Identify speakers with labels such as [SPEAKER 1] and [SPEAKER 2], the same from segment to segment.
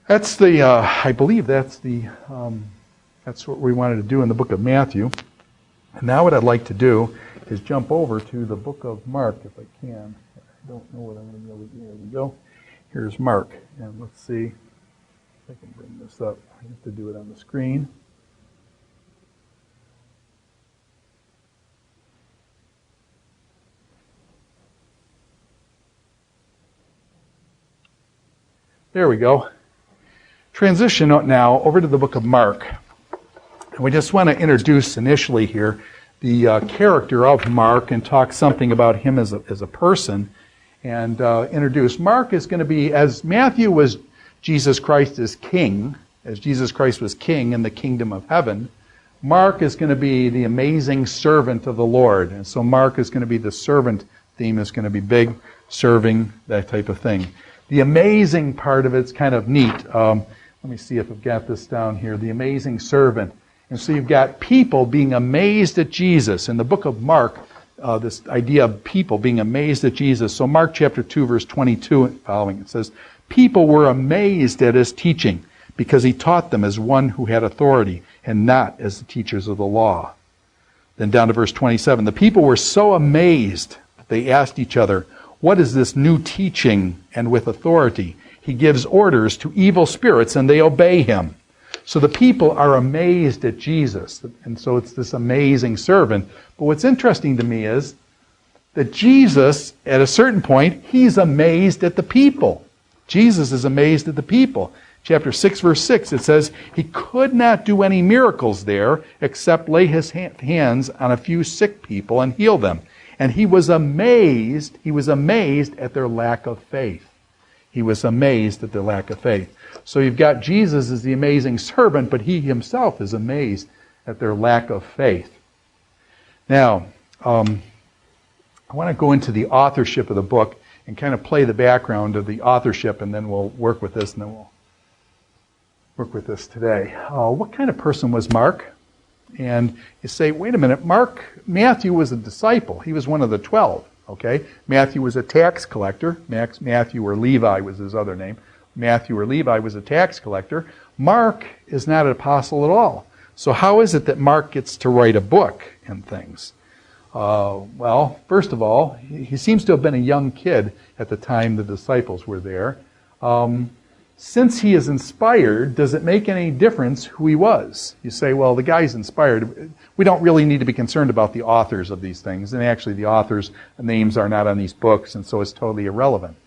[SPEAKER 1] That's I believe that's what we wanted to do in the book of Matthew. And now what I'd like to do is jump over to the book of Mark, if I can. I don't know what I'm going to be able to do. There we go. Here's Mark. And let's see if I can bring this up. I have to do it on the screen. There we go. Transition now over to the book of Mark. And we just want to introduce initially here the character of Mark and talk something about him as a person and introduce. Mark is going to be, as Matthew was Jesus Christ as king, as Jesus Christ was king in the kingdom of heaven, Mark is going to be the amazing servant of the Lord. And so Mark is going to be the servant theme is going to be big, serving, that type of thing. The amazing part of it's kind of neat. Let me see if I've got this down here. The amazing servant. And so you've got people being amazed at Jesus. In the book of Mark, this idea of people being amazed at Jesus. So Mark chapter 2, verse 22 and following, it says, people were amazed at his teaching because he taught them as one who had authority and not as the teachers of the law. Then down to verse 27, the people were so amazed that they asked each other, what is this new teaching and with authority? He gives orders to evil spirits and they obey him. So the people are amazed at Jesus. And so it's this amazing servant. But what's interesting to me is that Jesus, at a certain point, he's amazed at the people. Jesus is amazed at the people. Chapter 6, verse 6, it says, he could not do any miracles there except lay his hands on a few sick people and heal them. And he was amazed at their lack of faith. He was amazed at their lack of faith. So you've got Jesus as the amazing servant, but he himself is amazed at their lack of faith. Now, I want to go into the authorship of the book and kind of play the background of the authorship, and then we'll work with this, and then we'll work with this today. What kind of person was Mark? And you say, wait a minute, Matthew was a disciple. He was one of the 12. Okay, Matthew was a tax collector. Matthew or Levi was his other name. Matthew or Levi was a tax collector. Mark is not an apostle at all. So how is it that Mark gets to write a book and things? Well, first of all, he seems to have been a young kid at the time the disciples were there. Since he is inspired, does it make any difference who he was? You say, well, the guy's inspired. We don't really need to be concerned about the authors of these things. And actually, the authors' names are not on these books, and so it's totally irrelevant.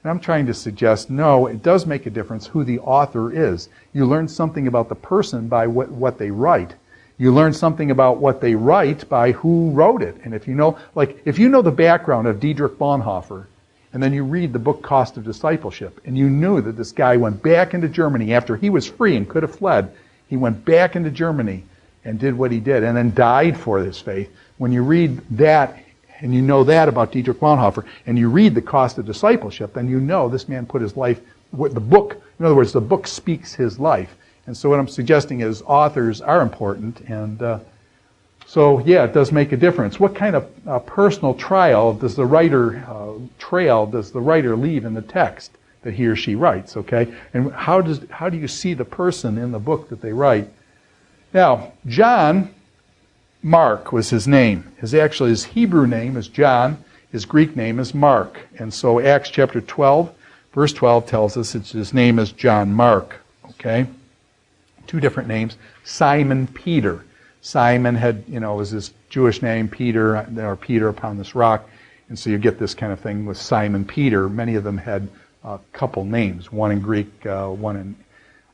[SPEAKER 1] And I'm trying to suggest, no, it does make a difference who the author is. You learn something about the person by what they write. You learn something about what they write by who wrote it. And if you know the background of Dietrich Bonhoeffer, and then you read the book Cost of Discipleship, and you knew that this guy went back into Germany after he was free and could have fled. He went back into Germany and did what he did, and then died for his faith. When you read that, and you know that about Dietrich Bonhoeffer, and you read the Cost of Discipleship, then you know this man put his life, the book speaks his life. And so what I'm suggesting is authors are important, and so, yeah, it does make a difference. What kind of personal trail does the writer leave in the text that he or she writes? Okay, and how do you see the person in the book that they write? Now, Mark was his name. His Hebrew name is John. His Greek name is Mark. And so Acts chapter 12, verse 12 tells us his name is John Mark. Okay, two different names. Simon Peter. Simon was his Jewish name, Peter, or Peter upon this rock. And so you get this kind of thing with Simon Peter. Many of them had a couple names, one in Greek, one in,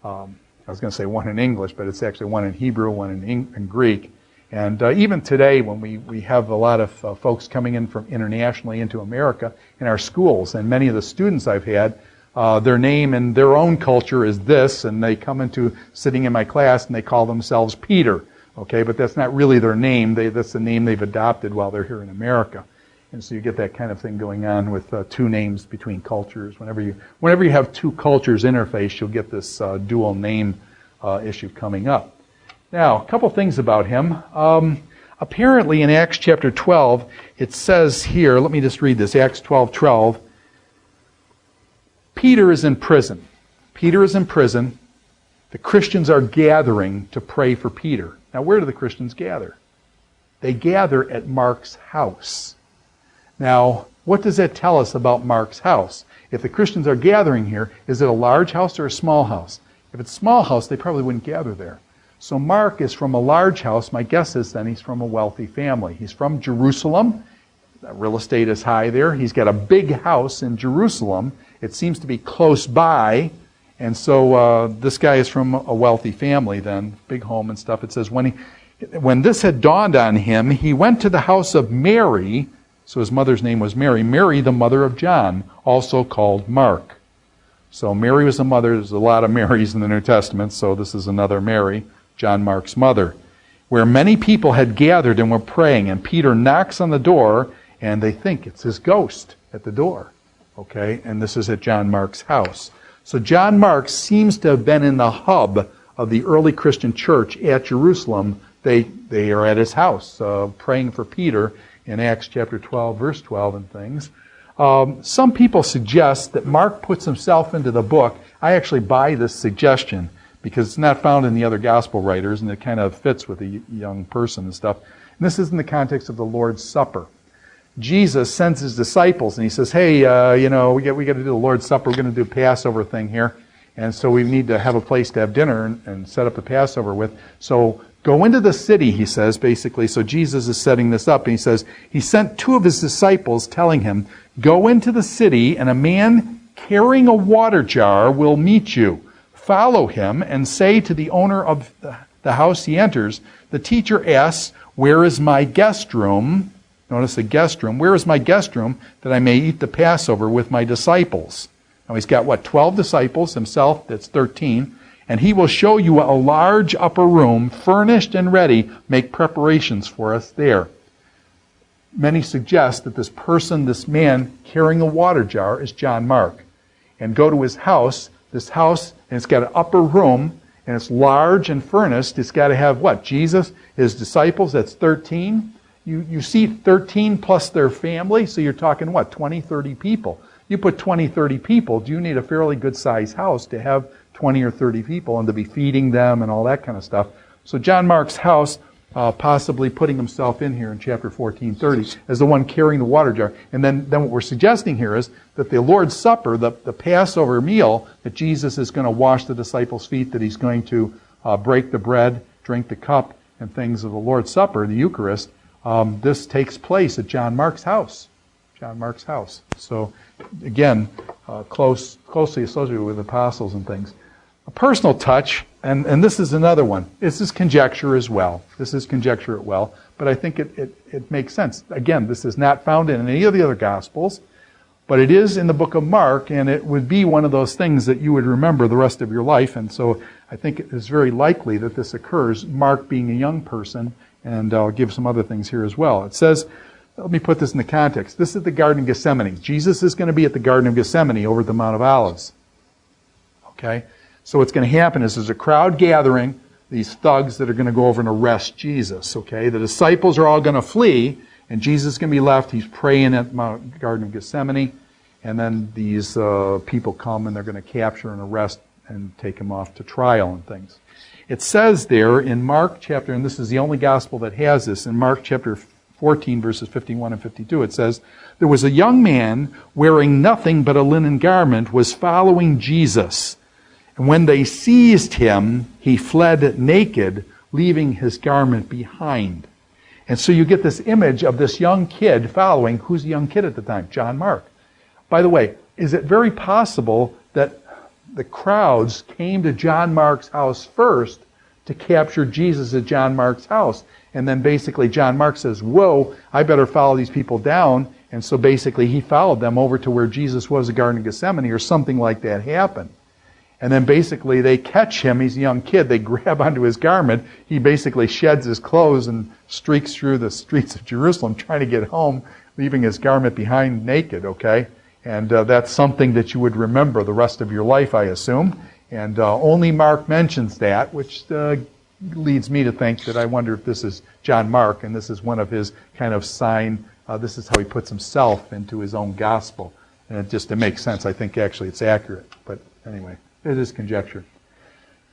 [SPEAKER 1] I was going to say one in English, but it's actually one in Hebrew, one in Greek. And even today, when we have a lot of folks coming in from internationally into America in our schools, and many of the students I've had, their name in their own culture is this, and they come into sitting in my class and they call themselves Peter. Okay, but that's not really their name. That's the name they've adopted while they're here in America. And so you get that kind of thing going on with two names between cultures. Whenever you have two cultures interface, you'll get this dual name issue coming up. Now, a couple things about him. Apparently in Acts chapter 12, it says here, let me just read this, Acts 12:12. Peter is in prison. Peter is in prison. The Christians are gathering to pray for Peter. Now, where do the Christians gather? They gather at Mark's house. Now, what does that tell us about Mark's house? If the Christians are gathering here, is it a large house or a small house? If it's a small house, they probably wouldn't gather there. So Mark is from a large house. My guess is then he's from a wealthy family. He's from Jerusalem. Real estate is high there. He's got a big house in Jerusalem. It seems to be close by. And so this guy is from a wealthy family then, big home and stuff. It says, when this had dawned on him, he went to the house of Mary. So his mother's name was Mary. Mary, the mother of John, also called Mark. So Mary was the mother. There's a lot of Marys in the New Testament, so this is another Mary, John Mark's mother, where many people had gathered and were praying. And Peter knocks on the door, and they think it's his ghost at the door. Okay, and this is at John Mark's house. So John Mark seems to have been in the hub of the early Christian church at Jerusalem. They are at his house praying for Peter in Acts chapter 12, verse 12 and things. Some people suggest that Mark puts himself into the book. I actually buy this suggestion because it's not found in the other gospel writers, and it kind of fits with a young person and stuff. And this is in the context of the Lord's Supper. Jesus sends his disciples, and he says, hey, we got to do the Lord's Supper. We're going to do a Passover thing here. And so we need to have a place to have dinner and set up the Passover with. So go into the city, he says, basically. So Jesus is setting this up, and he says, he sent two of his disciples telling him, go into the city, and a man carrying a water jar will meet you. Follow him and say to the owner of the house he enters, the teacher asks, where is my guest room? Notice the guest room. Where is my guest room that I may eat the Passover with my disciples? Now he's got, 12 disciples, himself, that's 13. And he will show you a large upper room, furnished and ready. Make preparations for us there. Many suggest that this man carrying a water jar is John Mark. And go to his house, and it's got an upper room, and it's large and furnished. It's got to have Jesus, his disciples, that's 13. You see 13 plus their family, so you're talking 20, 30 people. You put 20, 30 people, do you need a fairly good-sized house to have 20 or 30 people and to be feeding them and all that kind of stuff? So John Mark's house, possibly putting himself in here in chapter 14:30 as the one carrying the water jar. And then what we're suggesting here is that the Lord's Supper, the Passover meal, that Jesus is going to wash the disciples' feet, that he's going to break the bread, drink the cup, and things of the Lord's Supper, the Eucharist. This takes place at John Mark's house. John Mark's house. So, again, closely associated with apostles and things. A personal touch, and this is another one. This is conjecture as well. But I think it makes sense. Again, this is not found in any of the other Gospels, but it is in the book of Mark, and it would be one of those things that you would remember the rest of your life. And so I think it is very likely that this occurs, Mark being a young person. And I'll give some other things here as well. It says, let me put this in the context. This is the Garden of Gethsemane. Jesus is going to be at the Garden of Gethsemane over at the Mount of Olives. Okay? So what's going to happen is there's a crowd gathering, these thugs that are going to go over and arrest Jesus. Okay? The disciples are all going to flee, and Jesus is going to be left. He's praying at the Garden of Gethsemane. And then these people come, and they're going to capture and arrest and take him off to trial and things. It says there in Mark chapter, and this is the only gospel that has this, in Mark chapter 14, verses 51 and 52, it says, there was a young man wearing nothing but a linen garment was following Jesus. And when they seized him, he fled naked, leaving his garment behind. And so you get this image of this young kid following. Who's the young kid at the time? John Mark. By the way, is it very possible that the crowds came to John Mark's house first to capture Jesus at John Mark's house? And then basically John Mark says, whoa, I better follow these people down. And so basically he followed them over to where Jesus was, the Garden of Gethsemane, or something like that happened. And then basically they catch him. He's a young kid. They grab onto his garment. He basically sheds his clothes and streaks through the streets of Jerusalem trying to get home, leaving his garment behind naked, okay? And that's something that you would remember the rest of your life, I assume. And only Mark mentions that, which leads me to think that I wonder if this is John Mark, and this is one of his kind of sign. This is how he puts himself into his own gospel. And it makes sense. I think actually it's accurate. But anyway, It is conjecture.